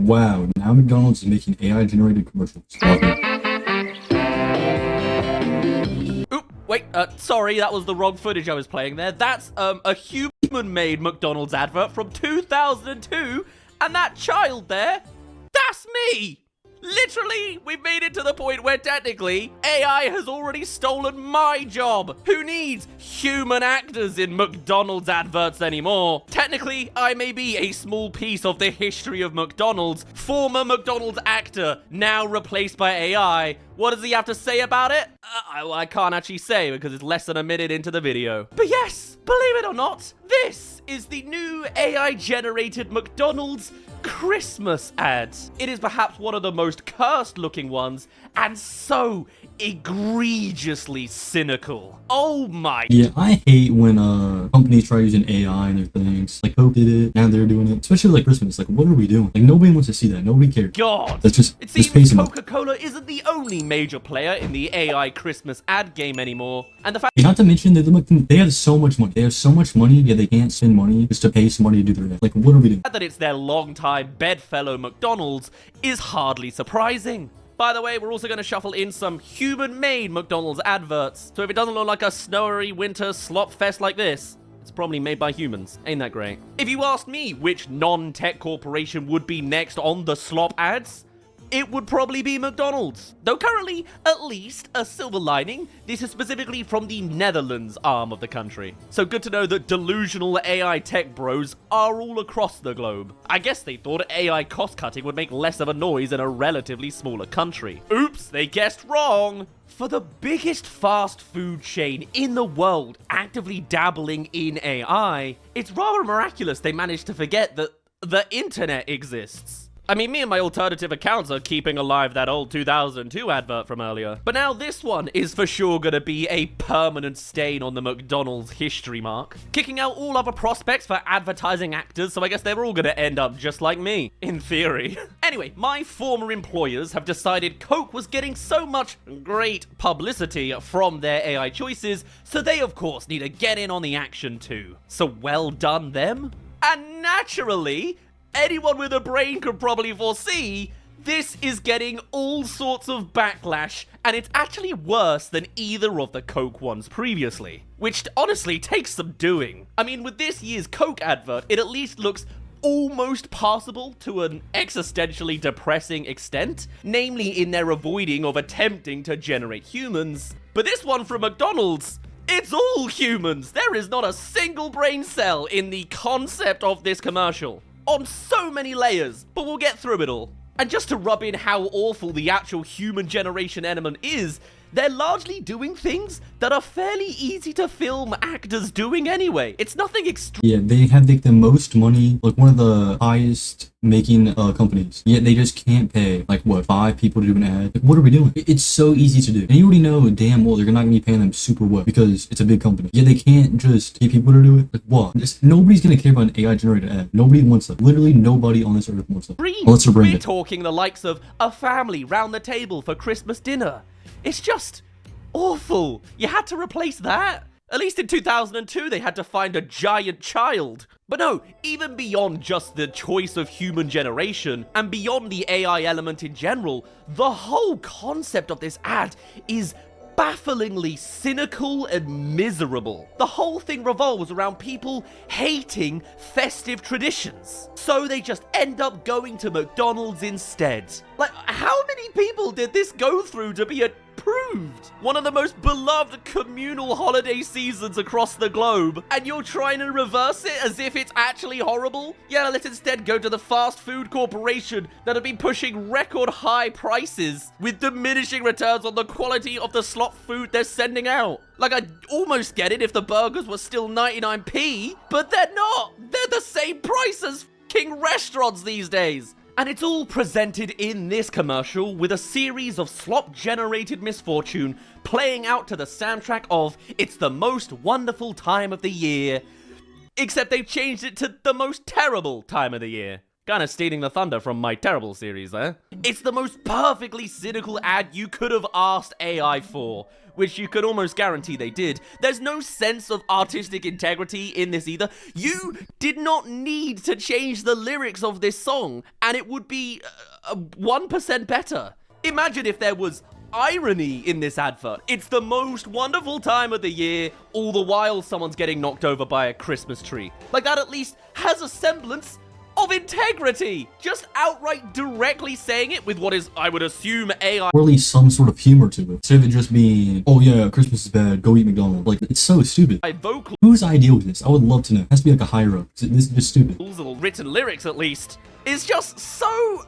Wow, now McDonald's is making AI-generated commercials. Love it. Oop, wait, sorry, that was the wrong footage I was playing there. That's, a human-made McDonald's advert from 2002, and that child there, that's me! Literally, we've made it to the point where technically, AI has already stolen my job. Who needs human actors in McDonald's adverts anymore? Technically, I may be a small piece of the history of McDonald's. Former McDonald's actor, now replaced by AI. What does he have to say about it? I can't actually say because it's less than a minute into the video. But yes, believe it or not, this is the new AI-generated McDonald's Christmas ads. It is perhaps one of the most cursed looking ones and so egregiously cynical. Oh my. Yeah, I hate when companies try using AI in their things. Like Coke did it, now they're doing it. Especially like Christmas. Like, what are we doing? Like, nobody wants to see that. Nobody cares. God. That's just, it just seems pacing. Coca-Cola isn't the only major player in the AI Christmas ad game anymore. And the fact Not to mention they have so much money. They have so much money, yet they can't spend money just to pay somebody to do their ad. Like, what are we doing? that it's their longtime bedfellow McDonald's is hardly surprising. By the way, we're also going to shuffle in some human-made McDonald's adverts. So if it doesn't look like a snowy winter slop fest like this, it's probably made by humans. Ain't that great? If you asked me which non-tech corporation would be next on the slop ads, it would probably be McDonald's. Though currently, at least, a silver lining, this is specifically from the Netherlands arm of the country. So good to know that delusional AI tech bros are all across the globe. I guess they thought AI cost-cutting would make less of a noise in a relatively smaller country. Oops, they guessed wrong! For the biggest fast food chain in the world actively dabbling in AI, it's rather miraculous they managed to forget that the internet exists. I mean, me and my alternative accounts are keeping alive that old 2002 advert from earlier. But now this one is for sure gonna be a permanent stain on the McDonald's history mark, kicking out all other prospects for advertising actors, so I guess they're all gonna end up just like me, in theory. Anyway, my former employers have decided Coke was getting so much great publicity from their AI choices, so they of course need to get in on the action too. So well done them. And naturally, anyone with a brain could probably foresee this is getting all sorts of backlash, and it's actually worse than either of the Coke ones previously, which honestly takes some doing. I mean, with this year's Coke advert, it at least looks almost passable to an existentially depressing extent, namely in their avoiding of attempting to generate humans. But this one from McDonald's, it's all humans. There is not a single brain cell in the concept of this commercial. On so many layers, but we'll get through it all. And just to rub in how awful the actual human generation element is, they're largely doing things that are fairly easy to film actors doing anyway. It's nothing extreme. Yeah, they have like the most money, like one of the highest making companies, yet they just can't pay like what, 5 people to do an ad. Like, what are we doing? It's so easy to do, and you already know damn well they're not gonna be paying them super well because it's a big company. Yet they can't just get people to do it. Like what? Nobody's gonna care about an AI generated ad. Nobody wants that. Literally nobody on this earth wants that. Unless they're We're branded. talking the likes of a family round the table for Christmas dinner. It's just awful. You had to replace that. At least in 2002, they had to find a giant child. But no, even beyond just the choice of human generation, and beyond the AI element in general, the whole concept of this ad is bafflingly cynical and miserable. The whole thing revolves around people hating festive traditions. So they just end up going to McDonald's instead. Like, how many people did this go through to be approved? One of the most beloved communal holiday seasons across the globe, and you're trying to reverse it as if it's actually horrible? Yeah, let's instead go to the fast food corporation that have been pushing record high prices with diminishing returns on the quality of the slot food they're sending out. Like, I'd almost get it if the burgers were still 99p, but they're not. They're the same price as king restaurants these days. And it's all presented in this commercial with a series of slop-generated misfortune playing out to the soundtrack of It's the Most Wonderful Time of the Year. Except they've changed it to the most terrible time of the year. Kind of stealing the thunder from my terrible series there. It's the most perfectly cynical ad you could have asked AI for, which you could almost guarantee they did. There's no sense of artistic integrity in this either. You did not need to change the lyrics of this song, and it would be 1% better. Imagine if there was irony in this advert. It's the most wonderful time of the year, all the while someone's getting knocked over by a Christmas tree. Like, that at least has a semblance of integrity. Just outright directly saying it with what is, I would assume, AI. Or at least some sort of humor to it. Instead of it just being, oh yeah, Christmas is bad, go eat McDonald's. Like, it's so stupid. Vocal Whose idea was this? I would love to know. It has to be like a higher up. This is just stupid. or written lyrics, at least, is just so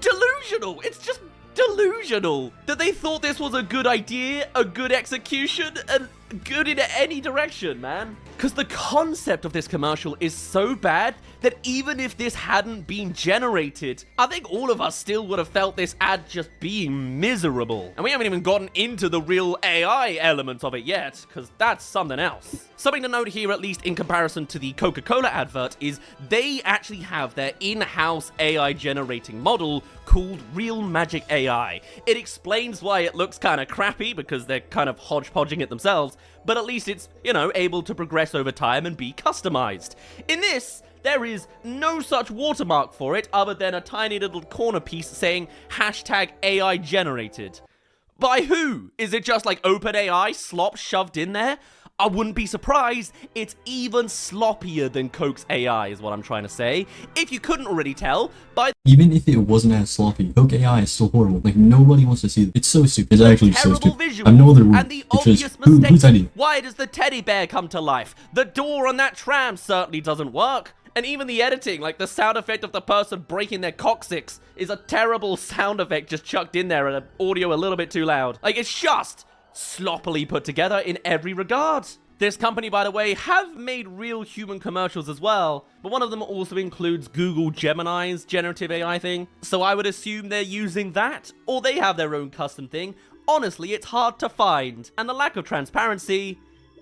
delusional. It's just delusional that they thought this was a good idea, a good execution, and good in any direction, man. Because the concept of this commercial is so bad that even if this hadn't been generated, I think all of us still would have felt this ad just being miserable. And we haven't even gotten into the real AI element of it yet, because that's something else. Something to note here, at least in comparison to the Coca-Cola advert, is they actually have their in-house AI generating model called Real Magic AI. It explains why it looks kind of crappy, because they're kind of hodgepodging it themselves, but at least it's, you know, able to progress over time and be customized. In this, there is no such watermark for it other than a tiny little corner piece saying #AI generated. By who? Is it just like OpenAI slop shoved in there? I wouldn't be surprised. It's even sloppier than Coke's AI is what I'm trying to say. If you couldn't already tell, by Even if it wasn't as sloppy, Coke AI is still horrible. Like, nobody wants to see it. It's so stupid. It's actually so terrible stupid. visuals I have no other word. and the It's obvious just, mistake. whose idea? Why does the teddy bear come to life? The door on that tram certainly doesn't work. And even the editing, like the sound effect of the person breaking their coccyx, is a terrible sound effect just chucked in there and audio a little bit too loud. Like, it's just sloppily put together in every regard. This company, by the way, have made real human commercials as well, but one of them also includes Google Gemini's generative AI thing, so I would assume they're using that, or they have their own custom thing. Honestly, it's hard to find, and the lack of transparency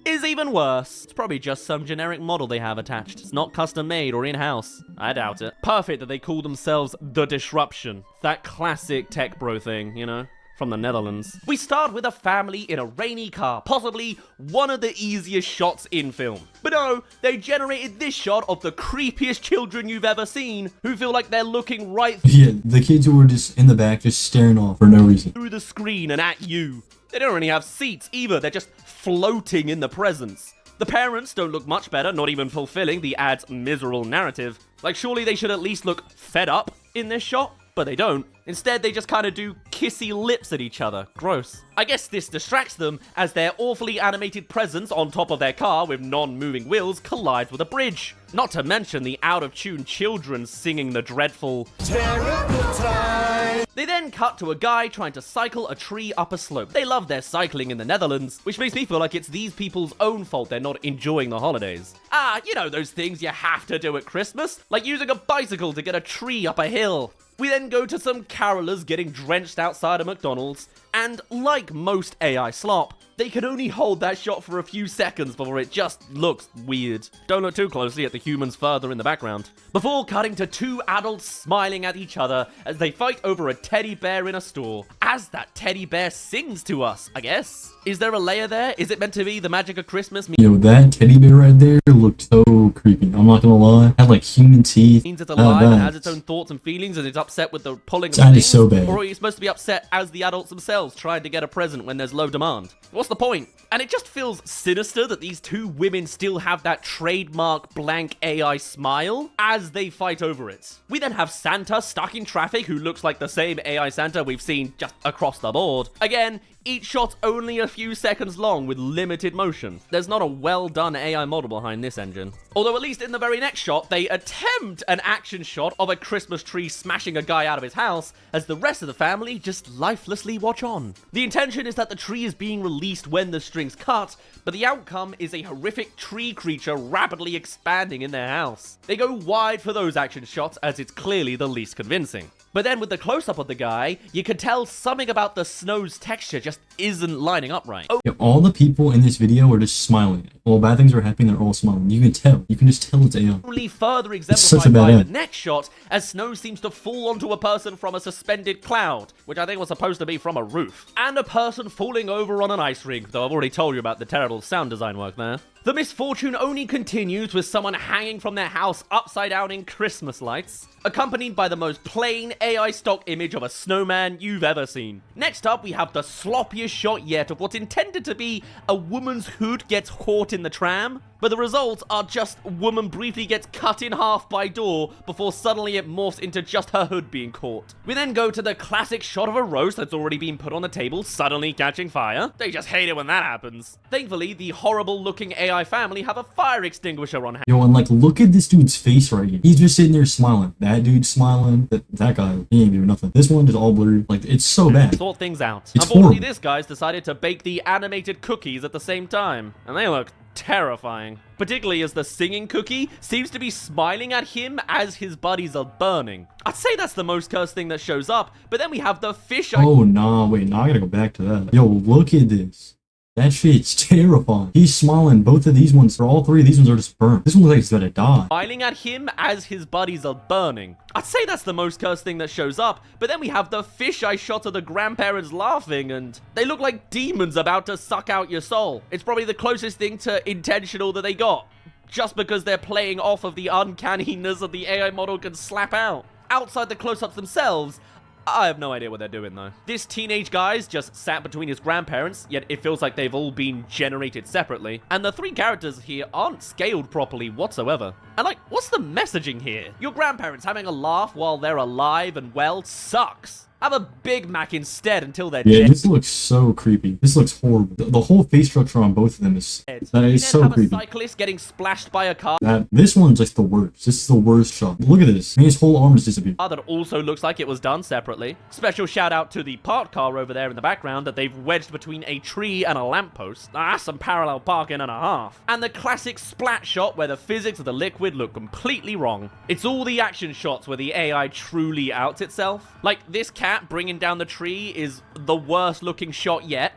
is even worse. It's probably just some generic model they have attached. It's not custom made or in-house. I doubt it. Perfect that they call themselves The Disruption. That classic tech bro thing, you know? From the Netherlands. We start with a family in a rainy car, possibly one of the easiest shots in film. But no, they generated this shot of the creepiest children you've ever seen, who feel like they're looking right Yeah, the kids who were just in the back, just staring off for no reason. through the screen and at you. They don't really have seats either, they're just floating in the presents. The parents don't look much better, not even fulfilling the ad's miserable narrative. Like, surely they should at least look fed up in this shot, but they don't. Instead, they just kind of do kissy lips at each other. Gross. I guess this distracts them as their awfully animated presence on top of their car with non-moving wheels collides with a bridge. Not to mention the out-of-tune children singing the dreadful "Terrible Time." They then cut to a guy trying to cycle a tree up a slope. They love their cycling in the Netherlands, which makes me feel like it's these people's own fault they're not enjoying the holidays. Ah, you know those things you have to do at Christmas, like using a bicycle to get a tree up a hill. We then go to some carolers getting drenched outside a McDonald's, and like most AI slop, they can only hold that shot for a few seconds before it just looks weird. Don't look too closely at the humans further in the background. Before cutting to two adults smiling at each other as they fight over a teddy bear in a store. As that teddy bear sings to us, I guess. Is there a layer there? Is it meant to be the magic of Christmas? Yo, that teddy bear right there looked so creepy. I'm not gonna lie. Had like human teeth. Means it's alive and has its own thoughts and feelings and it's upset with the pulling of That is things? so bad. Or are you supposed to be upset as the adults themselves trying to get a present when there's low demand? What's the point? And it just feels sinister that these two women still have that trademark blank AI smile as they fight over it. We then have Santa stuck in traffic who looks like the same AI Santa we've seen just across the board. Again, each shot's only a few seconds long with limited motion. There's not a well-done AI model behind this engine. Although at least in the very next shot, they attempt an action shot of a Christmas tree smashing a guy out of his house as the rest of the family just lifelessly watch on. The intention is that the tree is being released when the strings cut, but the outcome is a horrific tree creature rapidly expanding in their house. They go wide for those action shots as it's clearly the least convincing. But then with the close-up of the guy, you can tell something about the snow's texture just isn't lining up right. Yo, all the people in this video are just smiling. while bad things are happening, they're all smiling. You can tell. You can just tell it's AI. Only further such a exemplified bad by ad. the next shot, as snow seems to fall onto a person from a suspended cloud, which I think was supposed to be from a roof, and a person falling over on an ice rink, though I've already told you about the terrible sound design work there. The misfortune only continues with someone hanging from their house upside down in Christmas lights, accompanied by the most plain AI stock image of a snowman you've ever seen. Next up, we have the sloppiest shot yet of what's intended to be a woman's hood gets caught in the tram, but the results are just woman briefly gets cut in half by door before suddenly it morphs into just her hood being caught. We then go to the classic shot of a roast that's already been put on the table suddenly catching fire. They just hate it when that happens. Thankfully, the horrible looking AI family have a fire extinguisher on hand. Yo, and like, look at this dude's face right here. He's just sitting there smiling. That dude's smiling. That guy, he ain't doing nothing. This one is all blurry. Like, it's so bad. Sort things out. It's Unfortunately, horrible. this guy's decided to bake the animated cookies at the same time, and they look terrifying. Particularly as the singing cookie seems to be smiling at him as his buddies are burning. I'd say that's the most cursed thing that shows up, but then we have the fish. Oh, nah, wait, now I gotta go back to that. Yo, look at this. That shit's terrifying. He's smiling. Both of these ones, or all three of these ones are just burned. This one looks like he's about to die. Smiling at him as his buddies are burning. I'd say that's the most cursed thing that shows up, but then we have the fisheye shot of the grandparents laughing, and they look like demons about to suck out your soul. It's probably the closest thing to intentional that they got, just because they're playing off of the uncanniness that the AI model can slap out. Outside the close-ups themselves, I have no idea what they're doing, though. This teenage guy's just sat between his grandparents, yet it feels like they've all been generated separately. And the three characters here aren't scaled properly whatsoever. And like, what's the messaging here? Your grandparents having a laugh while they're alive and well sucks. Have a Big Mac instead until they're Yeah, dead. this looks so creepy. This looks horrible. The whole face structure on both of them is that You is then so have a creepy. cyclist getting splashed by a car This one's just the worst. This is the worst shot. Look at this. I mean, his whole arm has disappeared. that also looks like it was done separately. Special shout out to the parked car over there in the background that they've wedged between a tree and a lamppost. That's some parallel parking and a half. And the classic splat shot where the physics of the liquid look completely wrong. It's all the action shots where the AI truly outs itself. Like this cat bringing down the tree is the worst looking shot yet.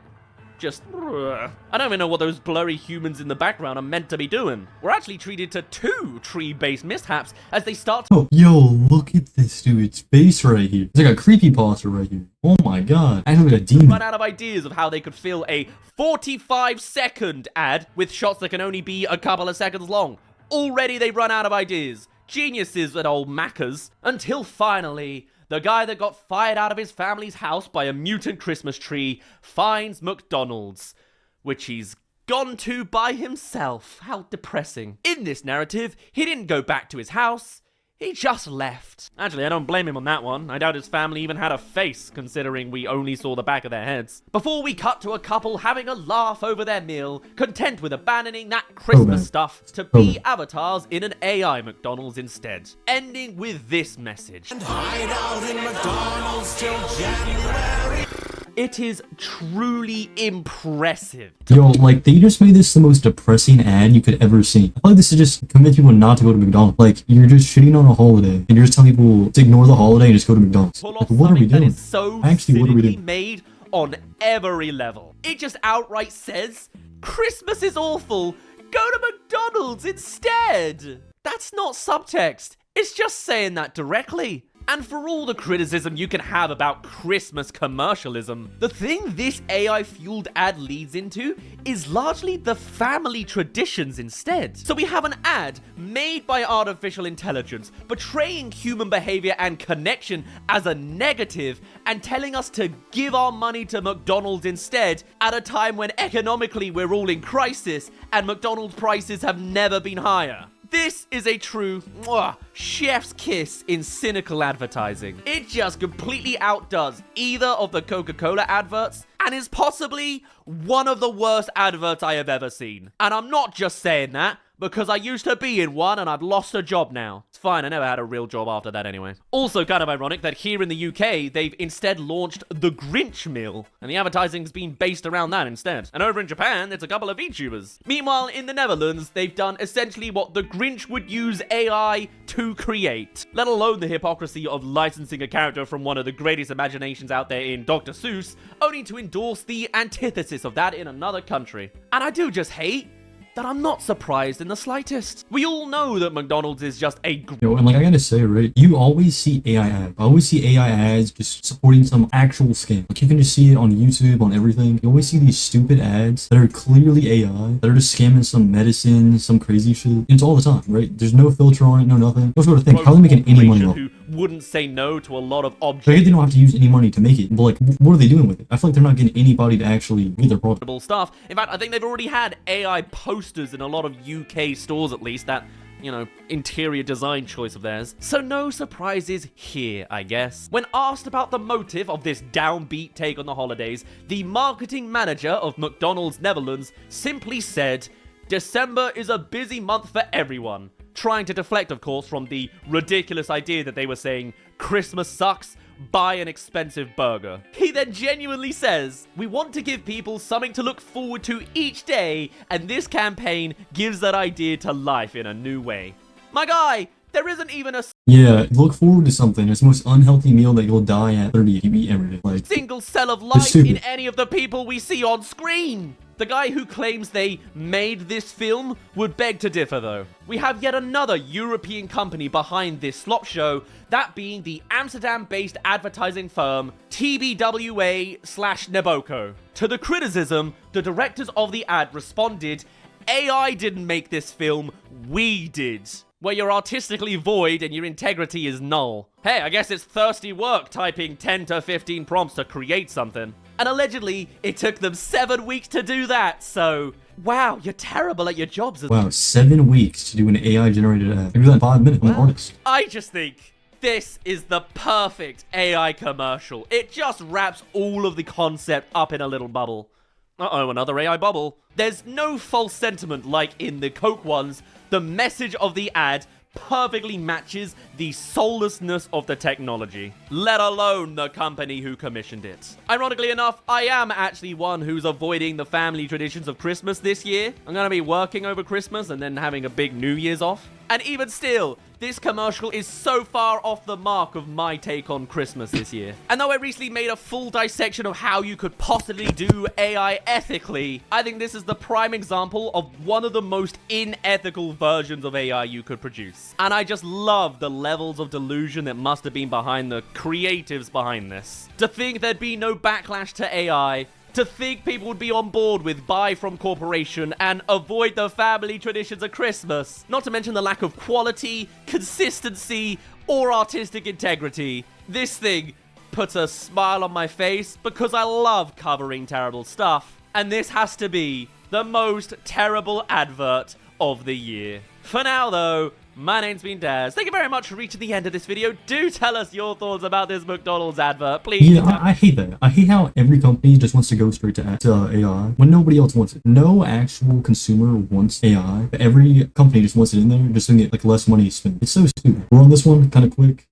Just, I don't even know what those blurry humans in the background are meant to be doing. We're actually treated to 2 tree-based mishaps as they start to Oh, yo, look at this dude's face right here. It's like a creepypasta right here. Oh my god. I look like a demon. run out of ideas of how they could fill a 45-second ad with shots that can only be a couple of seconds long. Already they've run out of ideas. Geniuses at old Maccas. Until finally, the guy that got fired out of his family's house by a mutant Christmas tree finds McDonald's, which he's gone to by himself. How depressing. In this narrative, he didn't go back to his house. He just left. Actually, I don't blame him on that one. I doubt his family even had a face, considering we only saw the back of their heads. Before we cut to a couple having a laugh over their meal, content with abandoning that Christmas stuff to be avatars in an AI McDonald's instead. Ending with this message. And hide out in McDonald's till January. It is truly impressive. Yo, like, they just made this the most depressing ad you could ever see. I feel like this is just convince people not to go to McDonald's. Like, you're just shitting on a holiday, and you're just telling people to ignore the holiday and just go to McDonald's. Pull Like, off what are we something that doing? is so Actually, what are we cynically doing? made on every level. It just outright says, Christmas is awful, go to McDonald's instead. That's not subtext. It's just saying that directly. And for all the criticism you can have about Christmas commercialism, the thing this AI-fueled ad leads into is largely the family traditions instead. So we have an ad made by artificial intelligence, portraying human behavior and connection as a negative and telling us to give our money to McDonald's instead at a time when economically we're all in crisis and McDonald's prices have never been higher. This is a true chef's kiss in cynical advertising. It just completely outdoes either of the Coca-Cola adverts and is possibly one of the worst adverts I have ever seen. And I'm not just saying that because I used to be in one and I've lost a job now. It's fine, I never had a real job after that anyway. Also kind of ironic that here in the UK, they've instead launched the Grinch meal, and the advertising's been based around that instead. And over in Japan, it's a couple of VTubers. Meanwhile, in the Netherlands, they've done essentially what the Grinch would use AI to create. Let alone the hypocrisy of licensing a character from one of the greatest imaginations out there in Dr. Seuss, only to endorse the antithesis of that in another country. And I do just hate that I'm not surprised in the slightest. We all know that McDonald's is just a Yo, and like I gotta say, right, you always see AI ads. I always see AI ads just supporting some actual scam. Like you can just see it on YouTube, on everything. You always see these stupid ads that are clearly AI, that are just scamming some medicine, some crazy shit. It's all the time, right? There's no filter on it, no nothing. I was going to think, how are they making any money off? Who wouldn't say no to a lot of I objects. get they don't have to use any money to make it, but like, what are they doing with it? I feel like they're not getting anybody to actually get their product. Stuff. In fact, I think they've already had AI posters in a lot of UK stores, at least, that, you know, interior design choice of theirs. So no surprises here, I guess. When asked about the motive of this downbeat take on the holidays, the marketing manager of McDonald's Netherlands simply said, "December is a busy month for everyone." Trying to deflect, of course, from the ridiculous idea that they were saying, "Christmas sucks, buy an expensive burger." He then genuinely says, "We want to give people something to look forward to each day, and this campaign gives that idea to life in a new way." My guy, there isn't even a Yeah, look forward to something. It's the most unhealthy meal that you'll die at 30 if you eat every day. Like, single cell of life in any of the people we see on screen. The guy who claims they made this film would beg to differ, though. We have yet another European company behind this slop show, that being the Amsterdam-based advertising firm TBWA/Naboko. To the criticism, the directors of the ad responded, "AI didn't make this film, we did." Where you're artistically void and your integrity is null. Hey, I guess it's thirsty work typing 10 to 15 prompts to create something. And allegedly, it took them 7 weeks to do that, so... Wow, you're terrible at your jobs. Wow, 7 weeks to do an AI-generated ad. I do that in 5 minutes. I'm an artist. I just think this is the perfect AI commercial. It just wraps all of the concept up in a little bubble. Uh-oh, another AI bubble. There's no false sentiment like in the Coke ones. The message of the ad perfectly matches the soullessness of the technology, let alone the company who commissioned it. Ironically enough, I am actually one who's avoiding the family traditions of Christmas this year. I'm gonna be working over Christmas and then having a big New Year's off. And even still, this commercial is so far off the mark of my take on Christmas this year. And though I recently made a full dissection of how you could possibly do AI ethically, I think this is the prime example of one of the most unethical versions of AI you could produce. And I just love the levels of delusion that must have been behind the creatives behind this. To think there'd be no backlash to AI, to think people would be on board with buy from corporation and avoid the family traditions of Christmas. Not to mention the lack of quality, consistency, or artistic integrity. This thing puts a smile on my face because I love covering terrible stuff. And this has to be the most terrible advert of the year. For now, though, my name's been Daz. Thank you very much for reaching the end of this video. Do tell us your thoughts about this McDonald's advert, please. Yeah, I hate that. I hate how every company just wants to go straight to AI when nobody else wants it. No actual consumer wants AI, but every company just wants it in there just to get like less money spent. It's so stupid. We're on this one kind of quick.